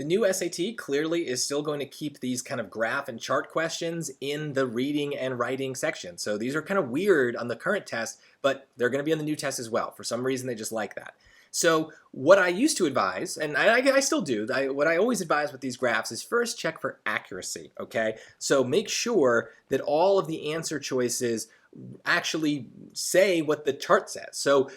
The new SAT clearly is still going to keep these kind of graph and chart questions in the reading and writing section. So these are kind of weird on the current test, but they're going to be on the new test as well. For some reason, they just like that. So what I used to advise, and I still do, what I always advise with these graphs is first check for accuracy, okay? So make sure that all of the answer choices actually say what the chart says. So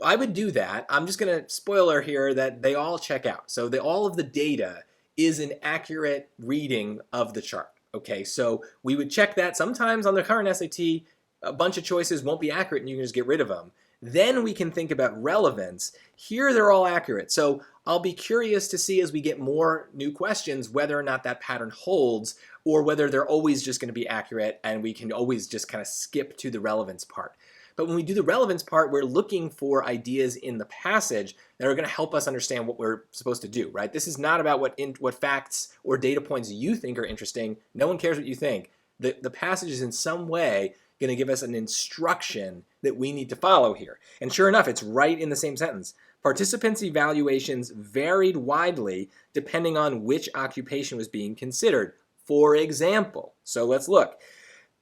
I would do that. I'm just going to spoiler here that they all check out. So all of the data is an accurate reading of the chart. Okay, so we would check that. Sometimes on the current SAT, a bunch of choices won't be accurate and you can just get rid of them. Then we can think about relevance. Here they're all accurate. So I'll be curious to see as we get more new questions whether or not that pattern holds or whether they're always just going to be accurate and we can always just kind of skip to the relevance part. But when we do the relevance part, we're looking for ideas in the passage that are going to help us understand what we're supposed to do, right? This is not about what facts or data points you think are interesting. No one cares what you think. The passage is in some way going to give us an instruction that we need to follow here. And sure enough, it's right in the same sentence. Participants' evaluations varied widely depending on which occupation was being considered. For example, so let's look.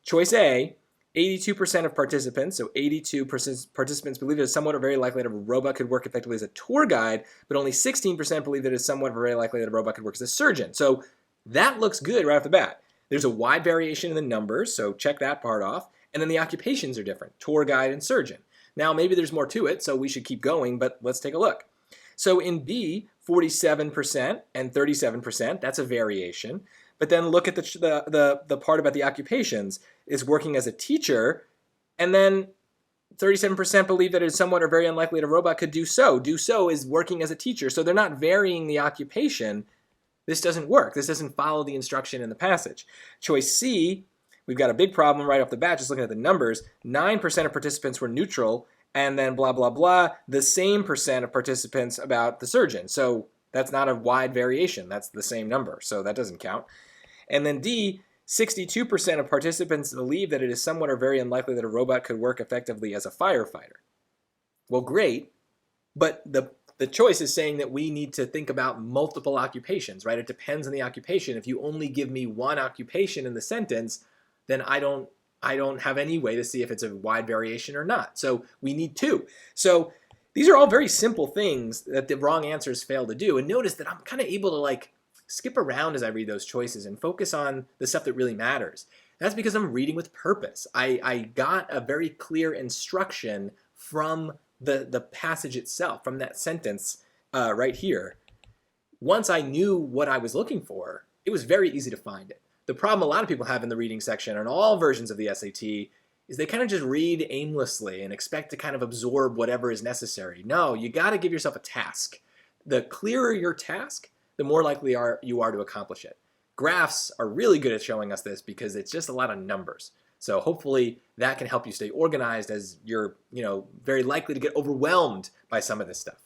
Choice A, 82% of participants, so 82% participants believe it is somewhat or very likely that a robot could work effectively as a tour guide, but only 16% believe that it is somewhat or very likely that a robot could work as a surgeon. So that looks good right off the bat. There's a wide variation in the numbers, so check that part off. And then the occupations are different, tour guide and surgeon. Now maybe there's more to it, so we should keep going, but let's take a look. So in B, 47% and 37%, that's a variation. But then look at the part about the occupations is working as a teacher, and then 37% believe that it is somewhat or very unlikely that a robot could do so. Do so is working as a teacher, so they're not varying the occupation. This doesn't work. This doesn't follow the instruction in the passage. Choice C, we've got a big problem right off the bat just looking at the numbers. 9% of participants were neutral, and then blah, blah, blah, the same percent of participants about the surgeon. So that's not a wide variation. That's the same number, so that doesn't count. And then D, 62% of participants believe that it is somewhat or very unlikely that a robot could work effectively as a firefighter. Well, great, but the choice is saying that we need to think about multiple occupations, right? It depends on the occupation. If you only give me one occupation in the sentence, then I don't have any way to see if it's a wide variation or not. So we need two. So these are all very simple things that the wrong answers fail to do. And notice that I'm kind of able to skip around as I read those choices and focus on the stuff that really matters. That's because I'm reading with purpose. I got a very clear instruction from the passage itself, from that sentence right here. Once I knew what I was looking for, it was very easy to find it. The problem a lot of people have in the reading section and all versions of the SAT is they kind of just read aimlessly and expect to kind of absorb whatever is necessary. No, you got to give yourself a task. The clearer your task, the more likely you are to accomplish it. Graphs are really good at showing us this because it's just a lot of numbers. So hopefully that can help you stay organized as you're, very likely to get overwhelmed by some of this stuff.